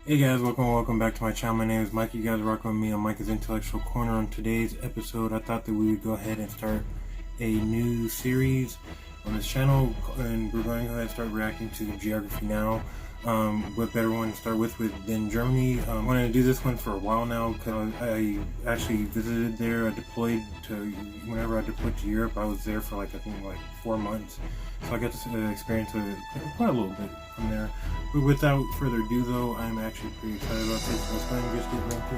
Hey guys, welcome back to my channel. My name is Mike. You guys are rocking with me on Mike's Intellectual Corner. On today's episode, I thought that we would go ahead and start a new series on this channel, and we're going to go ahead and start reacting to Geography Now. What better one to start with than Germany? I wanted to do this one for a while now because I actually visited there. Whenever I deployed to Europe, I was there for I think 4 months. So I got to experience quite a little bit from there. But without further ado though, I'm actually pretty excited about this. Let's go ahead and just get right to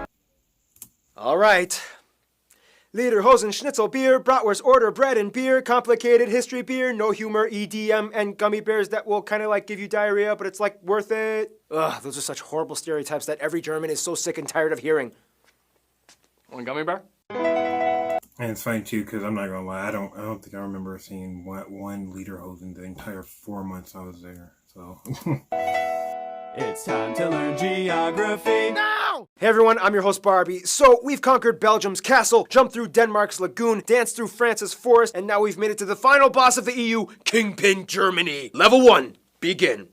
it. All right. Lederhosen, Schnitzel beer, Bratwurst order, bread and beer, complicated history beer, no humor, EDM, and gummy bears that will kind of give you diarrhea, but it's worth it. Ugh, those are such horrible stereotypes that every German is so sick and tired of hearing. One gummy bear? And it's funny too, because I'm not gonna lie, I don't think I remember seeing one Lederhosen the entire 4 months I was there. So It's time to learn geography. No! Hey everyone, I'm your host Barbie. So we've conquered Belgium's castle, jumped through Denmark's lagoon, danced through France's forest, and now we've made it to the final boss of the EU, Kingpin Germany. Level 1, begin.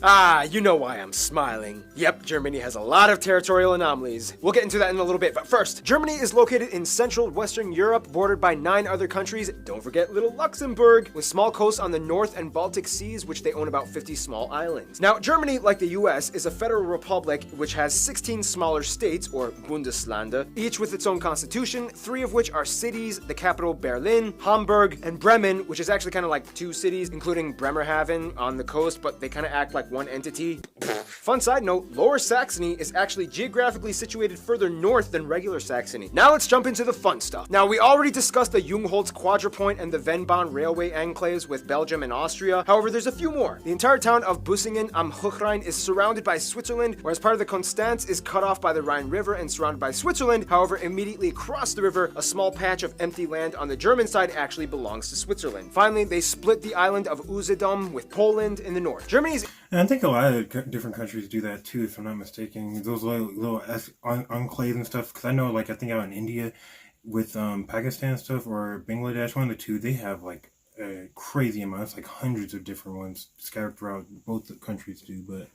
Ah, you know why I'm smiling. Yep, Germany has a lot of territorial anomalies. We'll get into that in a little bit, but first, Germany is located in central Western Europe, bordered by 9 other countries. Don't forget little Luxembourg, with small coasts on the North and Baltic Seas, which they own about 50 small islands. Now, Germany, like the US, is a federal republic which has 16 smaller states, or Bundesländer, each with its own constitution, 3 of which are cities, the capital Berlin, Hamburg, and Bremen, which is actually kind of like 2 cities, including Bremerhaven on the coast, but they kind of act like one entity. Fun side note, Lower Saxony is actually geographically situated further north than regular Saxony. Now let's jump into the fun stuff. Now we already discussed the Jungholz Quadrupoint and the Vennbahn railway enclaves with Belgium and Austria. However, there's a few more. The entire town of Bussingen am Hochrhein is surrounded by Switzerland, whereas part of the Konstanz is cut off by the Rhine River and surrounded by Switzerland. However, immediately across the river, a small patch of empty land on the German side actually belongs to Switzerland. Finally, they split the island of Usedom with Poland in the north. Germany's And I think a lot of different countries do that too, if I'm not mistaken. Those little enclaves and stuff. Because I know, I think out in India with Pakistan stuff or Bangladesh, one of the two, they have a crazy amounts, hundreds of different ones scattered throughout both the countries do. But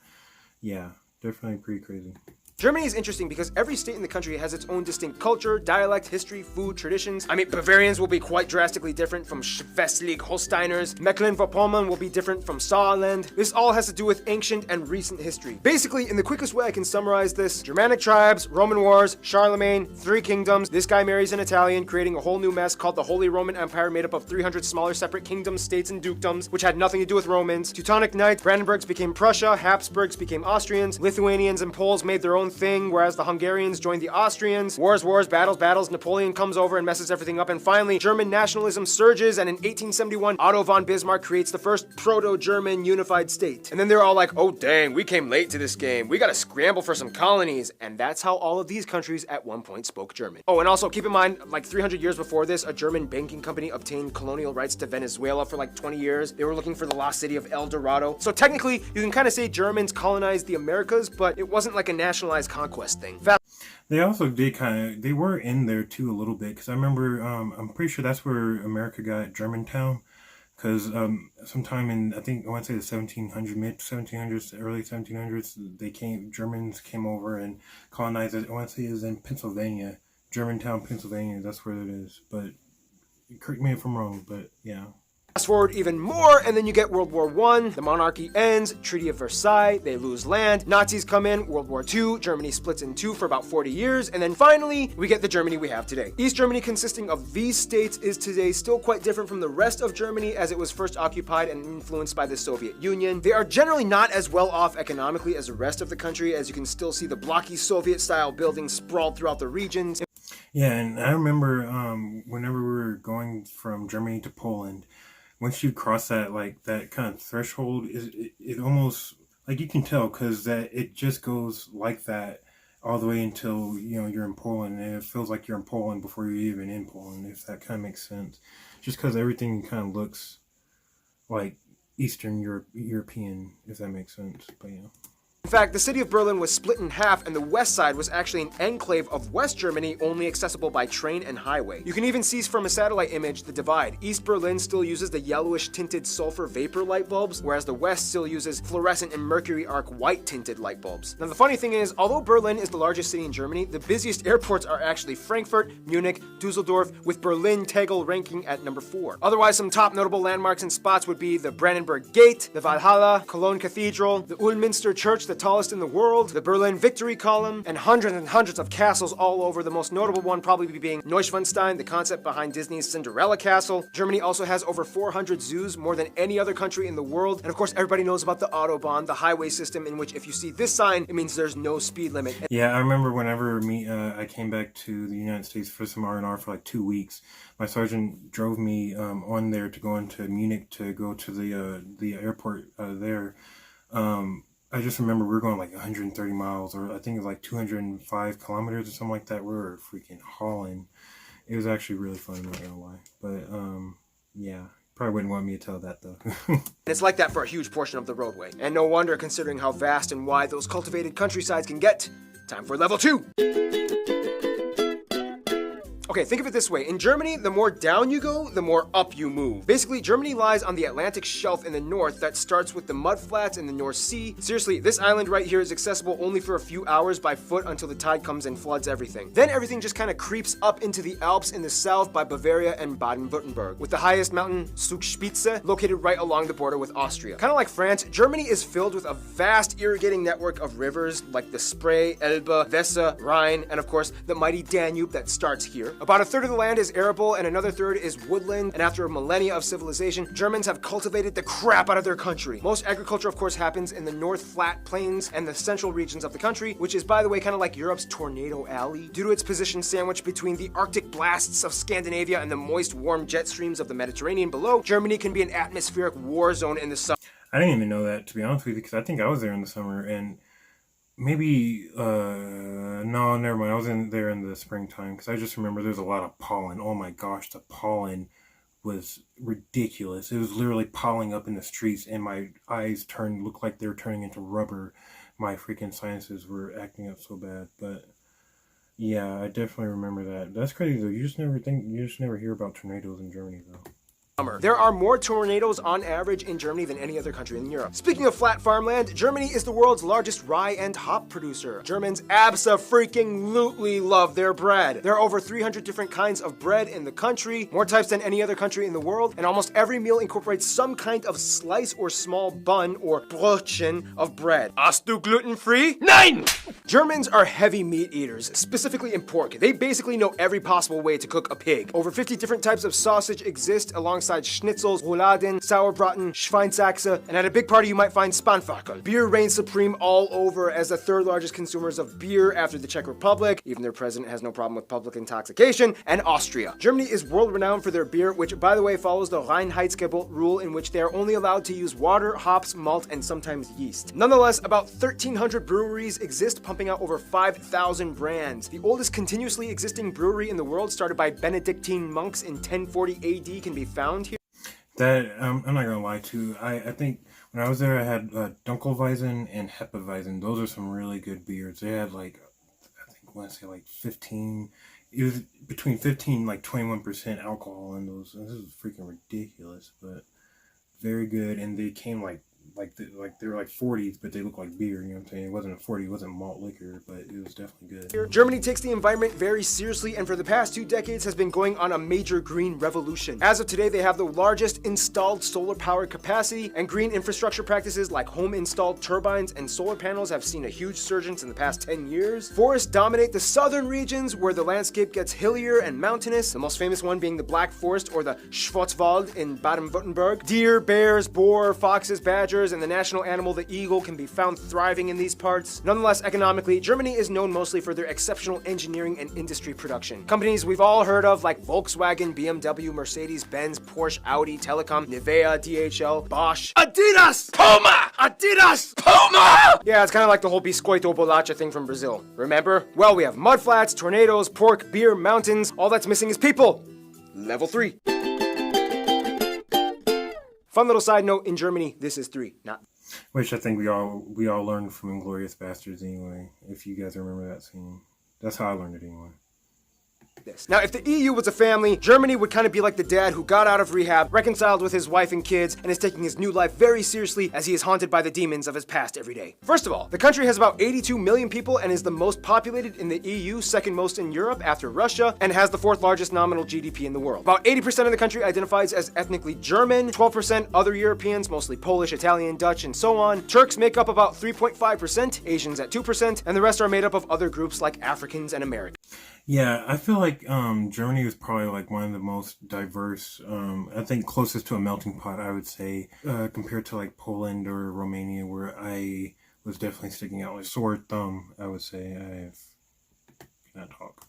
yeah, definitely pretty crazy. Germany is interesting because every state in the country has its own distinct culture, dialect, history, food, traditions. I mean, Bavarians will be quite drastically different from Schleswig-Holsteiners. Mecklenburg-Vorpommern will be different from Saarland. This all has to do with ancient and recent history. Basically, in the quickest way I can summarize this, Germanic tribes, Roman wars, Charlemagne, 3 kingdoms, this guy marries an Italian, creating a whole new mess called the Holy Roman Empire made up of 300 smaller separate kingdoms, states, and dukedoms, which had nothing to do with Romans. Teutonic Knights, Brandenburgs became Prussia, Habsburgs became Austrians, Lithuanians and Poles made their own thing, whereas the Hungarians joined the Austrians. Wars, battles, Napoleon comes over and messes everything up, and finally, German nationalism surges, and in 1871, Otto von Bismarck creates the first proto-German unified state. And then they're all like, oh dang, we came late to this game. We gotta scramble for some colonies. And that's how all of these countries at one point spoke German. Oh, and also keep in mind, 300 years before this, a German banking company obtained colonial rights to Venezuela for 20 years. They were looking for the lost city of El Dorado. So technically, you can kind of say Germans colonized the Americas, but it wasn't like a nationalized conquest thing. They also did they were in there too a little bit, because I remember, I'm pretty sure that's where America got Germantown, because sometime in, I want to say the 1700s, mid 1700s, early 1700s, Germans came over and colonized it. I want to say it was in Pennsylvania, Germantown, Pennsylvania, that's where it is, but correct me if I'm wrong, but yeah. Fast forward even more, and then you get World War I, the monarchy ends, Treaty of Versailles, they lose land, Nazis come in, World War II, Germany splits in 2 for about 40 years, and then finally, we get the Germany we have today. East Germany, consisting of these states, is today still quite different from the rest of Germany as it was first occupied and influenced by the Soviet Union. They are generally not as well off economically as the rest of the country, as you can still see the blocky Soviet-style buildings sprawled throughout the regions. Yeah, and I remember whenever we were going from Germany to Poland, once you cross that that kind of threshold, it almost you can tell, because that it just goes like that all the way until you're in Poland, and it feels like you're in Poland before you're even in Poland, if that kind of makes sense. Just because everything kind of looks like Eastern European, if that makes sense. But yeah. fact, the city of Berlin was split in half, and the west side was actually an enclave of West Germany only accessible by train and highway. You can even see from a satellite image the divide. East Berlin still uses the yellowish tinted sulfur vapor light bulbs, whereas the west still uses fluorescent and mercury arc white tinted light bulbs. Now the funny thing is, although Berlin is the largest city in Germany, the busiest airports are actually Frankfurt, Munich, Dusseldorf, with Berlin Tegel ranking at number 4. Otherwise, some top notable landmarks and spots would be the Brandenburg Gate, the Valhalla, Cologne Cathedral, the Ulminster Church, the tallest in the world, the Berlin Victory Column, and hundreds of castles all over, the most notable one probably being Neuschwanstein, the concept behind Disney's Cinderella Castle. Germany also has over 400 zoos, more than any other country in the world. And of course, everybody knows about the Autobahn, the highway system in which if you see this sign, it means there's no speed limit. Yeah, I remember whenever I came back to the United States for some R&R for like 2 weeks, my sergeant drove me on there to go into Munich to go to the airport there. I just remember we were going like 130 miles, or I think it was like 205 kilometers or something like that. We were freaking hauling. It was actually really fun, I'm not gonna lie. But yeah, probably wouldn't want me to tell that though. It's like that for a huge portion of the roadway. And no wonder, considering how vast and wide those cultivated countrysides can get. Time for level 2. Okay, think of it this way. In Germany, the more down you go, the more up you move. Basically, Germany lies on the Atlantic shelf in the north that starts with the mudflats in the North Sea. Seriously, this island right here is accessible only for a few hours by foot until the tide comes and floods everything. Then everything just kind of creeps up into the Alps in the south by Bavaria and Baden-Württemberg, with the highest mountain, Zugspitze, located right along the border with Austria. Kind of like France, Germany is filled with a vast irrigating network of rivers like the Spree, Elbe, Weser, Rhine, and of course, the mighty Danube that starts here. About a third of the land is arable and another third is woodland, and after a millennia of civilization, Germans have cultivated the crap out of their country. Most agriculture, of course, happens in the North Flat Plains and the central regions of the country, which is, by the way, kind of like Europe's Tornado Alley. Due to its position sandwiched between the Arctic blasts of Scandinavia and the moist, warm jet streams of the Mediterranean below, Germany can be an atmospheric war zone in the summer. I didn't even know that, to be honest with you, because I think I was there in the summer, and maybe, no, never mind. I was there in the springtime, because I just remember there's a lot of pollen. Oh my gosh, the pollen was ridiculous. It was literally piling up in the streets, and my eyes looked like they were turning into rubber. My freaking sinuses were acting up so bad. But yeah, I definitely remember that. That's crazy though. You just never hear about tornadoes in Germany though. There are more tornadoes on average in Germany than any other country in Europe. Speaking of flat farmland, Germany is the world's largest rye and hop producer. Germans abso-freaking-lutely love their bread. There are over 300 different kinds of bread in the country, more types than any other country in the world, and almost every meal incorporates some kind of slice or small bun or Brötchen of bread. Hast du gluten-free? Nein! Germans are heavy meat eaters, specifically in pork. They basically know every possible way to cook a pig. Over 50 different types of sausage exist alongside schnitzels, rouladen, sauerbraten, Schweinsachse, and at a big party you might find Spanferkel. Beer reigns supreme all over as the third largest consumers of beer after the Czech Republic, even their president has no problem with public intoxication, and Austria. Germany is world-renowned for their beer, which by the way follows the Reinheitsgebot rule in which they are only allowed to use water, hops, malt, and sometimes yeast. Nonetheless, about 1,300 breweries exist, pumping out over 5,000 brands. The oldest continuously existing brewery in the world, started by Benedictine monks in 1040 AD, can be found here. That, I'm not gonna lie to. I think when I was there, I had Dunkelweizen and Hefeweizen. Those are some really good beers. They had like, I want to say like 15. It was between 15 like 21% alcohol in those. This is freaking ridiculous, but very good. And they came like they were like 40s, but they look like beer, you know what I'm saying? It wasn't a 40, it wasn't malt liquor, but it was definitely good. Germany takes the environment very seriously, and for the past 2 decades has been going on a major green revolution. As of today, they have the largest installed solar power capacity, and green infrastructure practices like home installed turbines and solar panels have seen a huge surge in the past 10 years. Forests dominate the southern regions where the landscape gets hillier and mountainous, the most famous one being the Black Forest or the Schwarzwald in Baden-Württemberg. Deer, bears, boar, foxes, badgers, and the national animal, the eagle, can be found thriving in these parts. Nonetheless, economically, Germany is known mostly for their exceptional engineering and industry production. Companies we've all heard of like Volkswagen, BMW, Mercedes-Benz, Porsche, Audi, Telecom, Nivea, DHL, Bosch, Adidas, Puma, Adidas, Puma! Yeah, it's kind of like the whole Biscoito Bolacha thing from Brazil. Remember? Well, we have mudflats, tornadoes, pork, beer, mountains. All that's missing is people. Level 3. Fun little side note, in Germany, this is 3, not Which I think we all learned from Inglorious Bastards anyway. If you guys remember that scene, that's how I learned it anyway. This. Now, if the EU was a family, Germany would kind of be like the dad who got out of rehab, reconciled with his wife and kids, and is taking his new life very seriously as he is haunted by the demons of his past every day. First of all, the country has about 82 million people and is the most populated in the EU, second most in Europe after Russia, and has the fourth largest nominal GDP in the world. About 80% of the country identifies as ethnically German, 12% other Europeans, mostly Polish, Italian, Dutch, and so on. Turks make up about 3.5%, Asians at 2%, and the rest are made up of other groups like Africans and Americans. Yeah, I feel like Germany is probably like one of the most diverse, I think closest to a melting pot, I would say, compared to like Poland or Romania, where I was definitely sticking out like sore thumb, I would say. I cannot talk.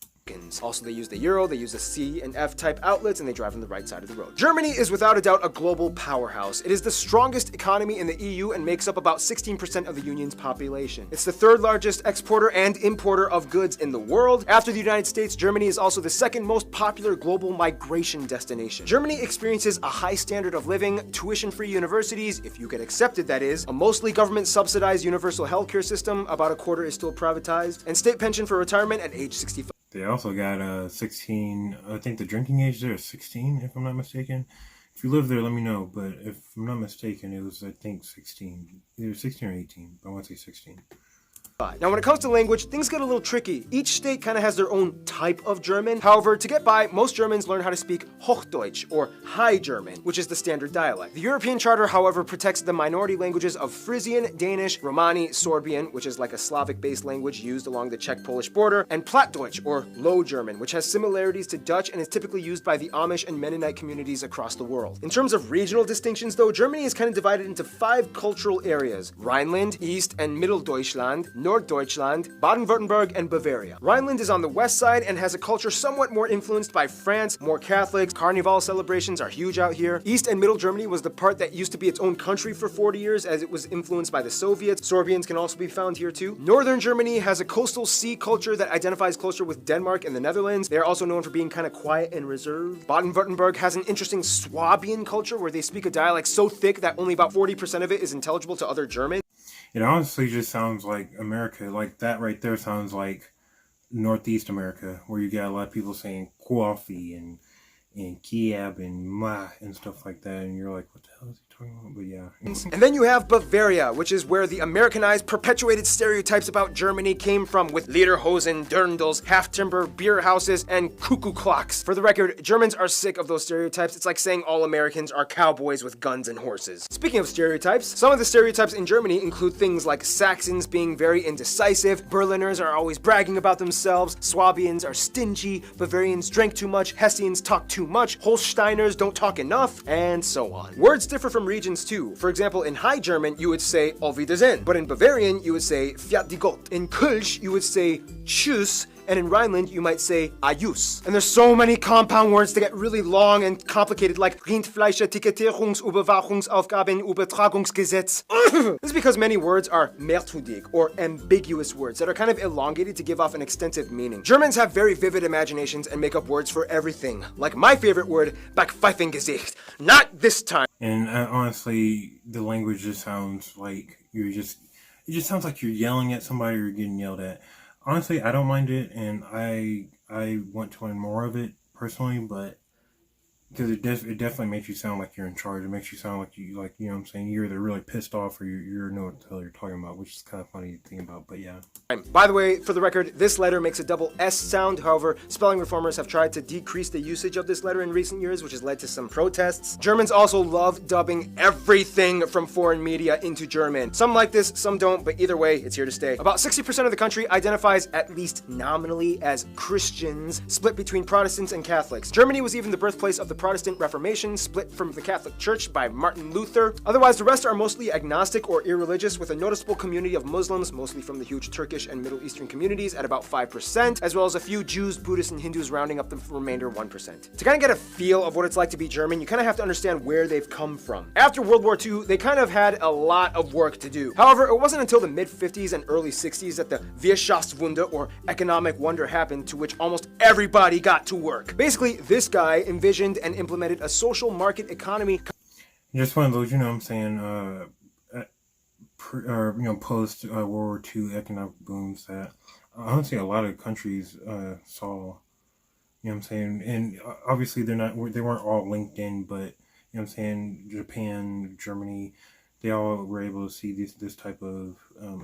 Also, they use the euro, they use the C and F type outlets, and they drive on the right side of the road. Germany is without a doubt a global powerhouse. It is the strongest economy in the EU and makes up about 16% of the union's population. It's the third largest exporter and importer of goods in the world. After the United States, Germany is also the second most popular global migration destination. Germany experiences a high standard of living, tuition-free universities, if you get accepted that is, a mostly government-subsidized universal healthcare system, about a quarter is still privatized, and state pension for retirement at age 65. They also got 16, I think the drinking age there is 16, if I'm not mistaken. If you live there, let me know, but if I'm not mistaken, it was, I think, 16. Either 16 or 18, but I want to say 16. Now, when it comes to language, things get a little tricky. Each state kind of has their own type of German. However, to get by, most Germans learn how to speak Hochdeutsch, or High German, which is the standard dialect. The European Charter, however, protects the minority languages of Frisian, Danish, Romani, Sorbian, which is like a Slavic-based language used along the Czech-Polish border, and Plattdeutsch, or Low German, which has similarities to Dutch and is typically used by the Amish and Mennonite communities across the world. In terms of regional distinctions, though, Germany is kind of divided into 5 cultural areas: Rhineland, East and Mitteldeutschland, Norddeutschland, Baden-Württemberg, and Bavaria. Rhineland is on the west side and has a culture somewhat more influenced by France, more Catholics. Carnival celebrations are huge out here. East and Middle Germany was the part that used to be its own country for 40 years as it was influenced by the Soviets. Sorbians can also be found here too. Northern Germany has a coastal sea culture that identifies closer with Denmark and the Netherlands. They are also known for being kind of quiet and reserved. Baden-Württemberg has an interesting Swabian culture where they speak a dialect so thick that only about 40% of it is intelligible to other Germans. It honestly just sounds like America. Like that right there sounds like Northeast America, where you got a lot of people saying coffee and Kiev and ma and stuff like that, and you're like, what the hell is he talking about? But yeah. And then you have Bavaria, which is where the Americanized, perpetuated stereotypes about Germany came from, with Lederhosen, dirndls, half-timber, beer houses, and cuckoo clocks. For the record, Germans are sick of those stereotypes. It's like saying all Americans are cowboys with guns and horses. Speaking of stereotypes, some of the stereotypes in Germany include things like Saxons being very indecisive, Berliners are always bragging about themselves, Swabians are stingy, Bavarians drank too much, Hessians talk too much, Holsteiners don't talk enough, and so on. Words differ from regions too. For example, in High German, you would say Auf Wiedersehen, but in Bavarian, you would say Fiat die Gott. In Kölsch, you would say Tschüss, and in Rhineland, you might say Ajus. And there's so many compound words that get really long and complicated, like Rindfleischetikettierungsaufgabenübertragungsgesetz. This is because many words are merkwürdig, or ambiguous words, that are kind of elongated to give off an extensive meaning. Germans have very vivid imaginations and make up words for everything. Like my favorite word, Backpfeifengesicht. Not this time. And honestly, the language just sounds like it just sounds like you're yelling at somebody or you're getting yelled at. Honestly, I don't mind it, and I want to learn more of it personally, but because it definitely makes you sound like you're in charge. It makes you sound like you know what I'm saying, you're either really pissed off or you know what the hell you're talking about, which is kind of funny to think about, but yeah. By the way, for the record, this letter makes a double S sound. However, spelling reformers have tried to decrease the usage of this letter in recent years, which has led to some protests. Germans also love dubbing everything from foreign media into German. Some like this, some don't, but either way, it's here to stay. About 60% of the country identifies, at least nominally, as Christians, split between Protestants and Catholics. Germany was even the birthplace of the Protestant Reformation, split from the Catholic Church by Martin Luther. Otherwise, the rest are mostly agnostic or irreligious, with a noticeable community of Muslims, mostly from the huge Turkish and Middle Eastern communities, at about 5%, as well as a few Jews, Buddhists, and Hindus rounding up the remainder 1%. To kind of get a feel of what it's like to be German, you kind of have to understand where they've come from. After World War II, they kind of had a lot of work to do. However, it wasn't until the mid-50s and early 60s that the Wirtschaftswunder, or economic wonder, happened, to which almost everybody got to work. Basically, this guy envisioned and implemented a social market economy. Just one of those, you know what I'm saying, post World War II economic booms that honestly a lot of countries saw. You know what I'm saying? And obviously they weren't all linked in, but you know what I'm saying, Japan, Germany, they all were able to see this type of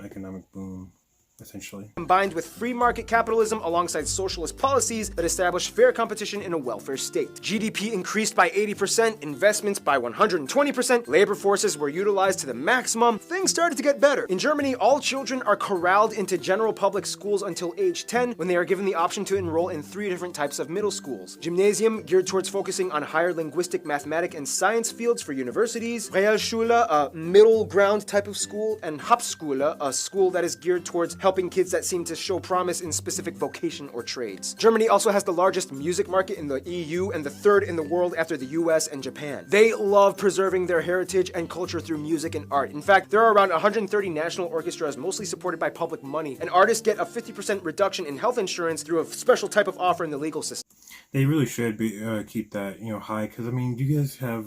economic boom, essentially. Combined with free market capitalism alongside socialist policies that established fair competition in a welfare state. GDP increased by 80%, investments by 120%, labor forces were utilized to the maximum, things started to get better. In Germany, all children are corralled into general public schools until age 10, when they are given the option to enroll in 3 different types of middle schools. Gymnasium, geared towards focusing on higher linguistic, mathematic, and science fields for universities. Realschule, a middle ground type of school, and Hauptschule, a school that is geared towards helping kids that seem to show promise in specific vocation or trades. Germany also has the largest music market in the EU and the 3rd in the world after the US and Japan. They love preserving their heritage and culture through music and art. In fact, there are around 130 national orchestras, mostly supported by public money, and artists get a 50% reduction in health insurance through a special type of offer in the legal system. They really should keep that high, because I mean, you guys have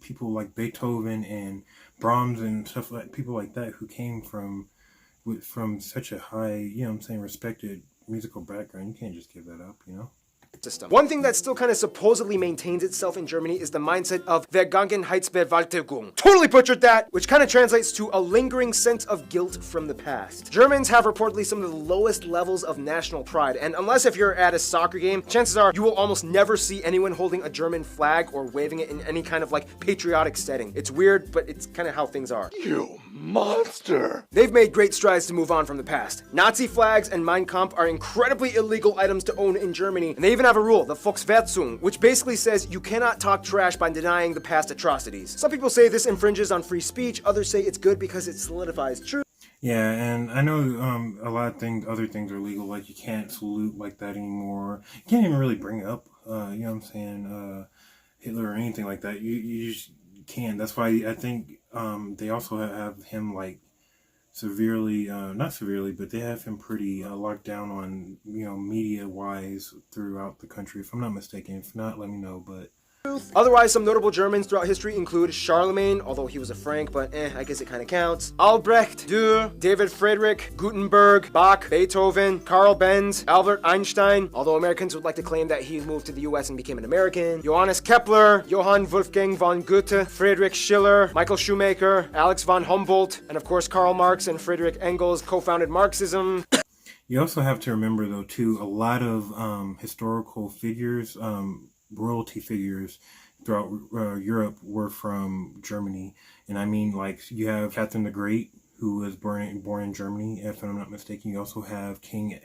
people like Beethoven and Brahms and stuff, like people like that who came from such a high, respected musical background. You can't just give that up, System. One thing that still kind of supposedly maintains itself in Germany is the mindset of Vergangenheitsbewältigung. Totally butchered that, which kind of translates to a lingering sense of guilt from the past. Germans have reportedly some of the lowest levels of national pride, and unless if you're at a soccer game, chances are you will almost never see anyone holding a German flag or waving it in any kind of patriotic setting. It's weird, but it's kind of how things are. You monster! They've made great strides to move on from the past. Nazi flags and Mein Kampf are incredibly illegal items to own in Germany, and they even have a rule, the Volksverhetzung, which basically says you cannot talk trash by denying the past atrocities. Some people say this infringes on free speech, others say it's good because it solidifies truth. Yeah, and I know a lot of other things are legal, like you can't salute like that anymore. You can't even really bring up, Hitler or anything like that. You just can't. That's why I think they also have him severely, not severely, but they have him pretty locked down on, media wise throughout the country, if I'm not mistaken. If not, let me know, but Otherwise, some notable Germans throughout history include Charlemagne, although he was a Frank, but I guess it kind of counts. Albrecht, Dürer, David Friedrich, Gutenberg, Bach, Beethoven, Karl Benz, Albert Einstein, although Americans would like to claim that he moved to the US and became an American. Johannes Kepler, Johann Wolfgang von Goethe, Friedrich Schiller, Michael Schumacher, Alex von Humboldt, and of course Karl Marx and Friedrich Engels co-founded Marxism. You also have to remember, though, too, a lot of historical figures, royalty figures throughout Europe were from Germany. And I mean, you have Catherine the Great, who was born in Germany, if I'm not mistaken. You also have King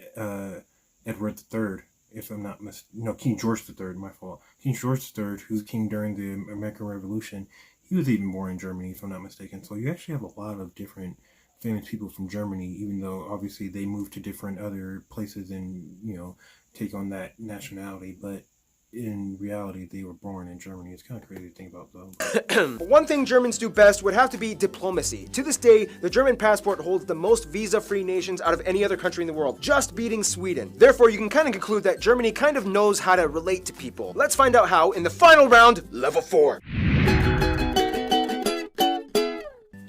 Edward III, if I'm not King George III, my fault. King George III, who's king during the American Revolution, he was even born in Germany, if I'm not mistaken. So you actually have a lot of different famous people from Germany, even though obviously they moved to different other places and, take on that nationality. But in reality, they were born in Germany. It's kind of crazy to think about, though. One thing Germans do best would have to be diplomacy. To this day, the German passport holds the most visa-free nations out of any other country in the world, just beating Sweden. Therefore, you can kind of conclude that Germany kind of knows how to relate to people. Let's find out how in the final round, level 4.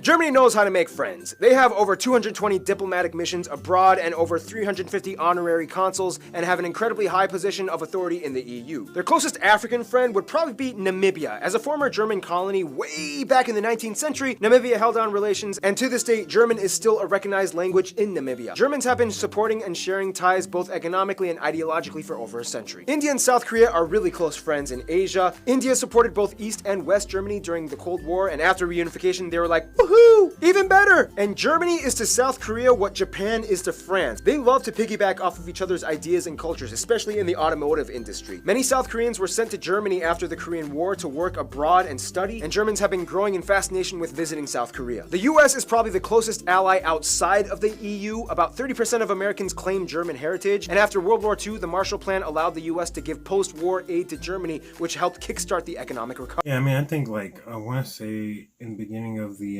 Germany knows how to make friends. They have over 220 diplomatic missions abroad and over 350 honorary consuls and have an incredibly high position of authority in the EU. Their closest African friend would probably be Namibia. As a former German colony way back in the 19th century, Namibia held on relations, and to this day, German is still a recognized language in Namibia. Germans have been supporting and sharing ties both economically and ideologically for over a century. India and South Korea are really close friends in Asia. India supported both East and West Germany during the Cold War, and after reunification, they were like, woohoo! Even better! And Germany is to South Korea what Japan is to France. They love to piggyback off of each other's ideas and cultures, especially in the automotive industry. Many South Koreans were sent to Germany after the Korean War to work abroad and study, and Germans have been growing in fascination with visiting South Korea. The US is probably the closest ally outside of the EU. About 30% of Americans claim German heritage, and after World War II, the Marshall Plan allowed the US to give post-war aid to Germany, which helped kickstart the economic recovery. Yeah, I mean, I think, I want to say in the beginning of the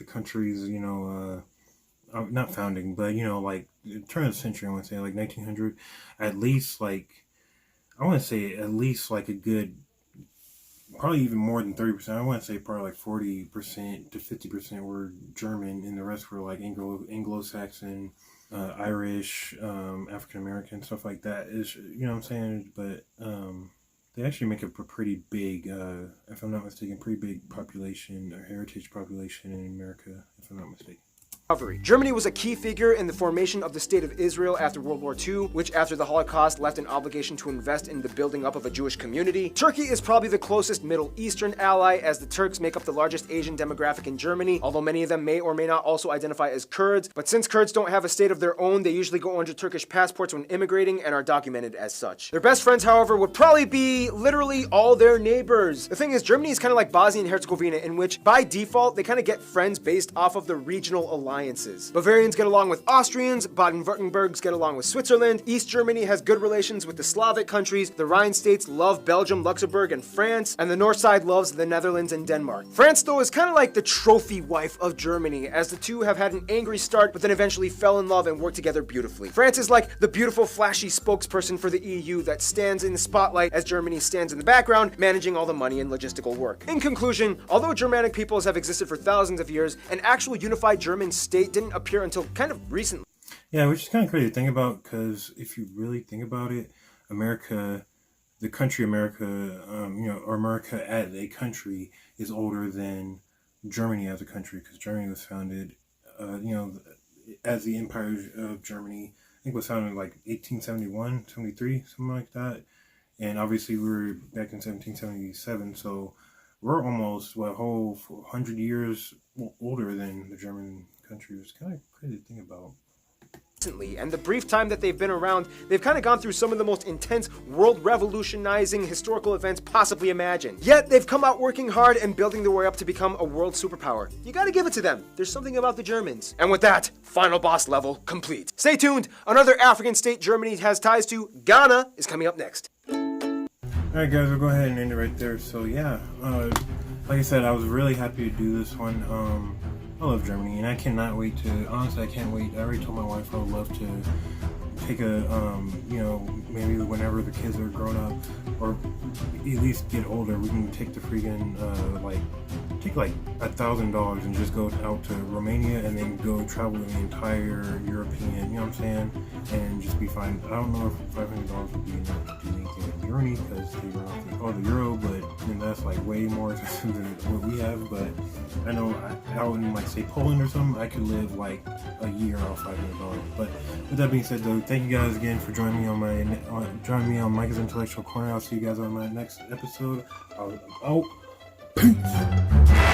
country's, not founding, but, turn of the century, I want to say, 1900, at least, a good probably even more than 30%. I want to say probably like 40% to 50% were German, and the rest were like Anglo-Saxon, Irish, African American, stuff like that. Is, you know what I'm saying? But they actually make up a pretty big, if I'm not mistaken, pretty big population or heritage population in America, if I'm not mistaken. Germany was a key figure in the formation of the State of Israel after World War II, which after the Holocaust left an obligation to invest in the building up of a Jewish community. Turkey is probably the closest Middle Eastern ally, as the Turks make up the largest Asian demographic in Germany, although many of them may or may not also identify as Kurds. But since Kurds don't have a state of their own, they usually go under Turkish passports when immigrating and are documented as such. Their best friends, however, would probably be literally all their neighbors. The thing is, Germany is kind of like Bosnia and Herzegovina, in which by default they kind of get friends based off of the regional alliances. Bavarians get along with Austrians, Baden-Württembergs get along with Switzerland, East Germany has good relations with the Slavic countries, the Rhine states love Belgium, Luxembourg, and France, and the north side loves the Netherlands and Denmark. France, though, is kind of like the trophy wife of Germany, as the two have had an angry start but then eventually fell in love and worked together beautifully. France is like the beautiful, flashy spokesperson for the EU that stands in the spotlight as Germany stands in the background, managing all the money and logistical work. In conclusion, although Germanic peoples have existed for thousands of years, an actual unified German state didn't appear until kind of recently. Yeah, which is kind of crazy to think about, because if you really think about it, America, the country America, or America as a country is older than Germany as a country, because Germany was founded, as the Empire of Germany, I think was founded like 1871, 73, something like that. And obviously we were back in 1777, so we're almost, a whole 100 years older than the German country. It's kind of crazy to think about. And the brief time that they've been around, they've kind of gone through some of the most intense, world-revolutionizing historical events possibly imagined. Yet, they've come out working hard and building their way up to become a world superpower. You gotta give it to them. There's something about the Germans. And with that, final boss level complete. Stay tuned. Another African state Germany has ties to, Ghana, is coming up next. Alright guys, we'll go ahead and end it right there. So yeah, like I said, I was really happy to do this one. I love Germany, and I cannot wait to, honestly, I can't wait. I already told my wife I would love to take a, maybe whenever the kids are grown up, or at least get older, we can take the freaking, take like $1,000 and just go out to Romania and then go travel the entire European, you know what I'm saying, and just be fine. I don't know if $500 would be enough to do anything in Germany, because they run off the euro, but that's like way more expensive than what we have. But I know out in like say Poland or something, I could live like a year off $500. But with that being said, though, thank you guys again for joining me on Micah's Intellectual Corner. I'll see you guys on my next episode. Peace.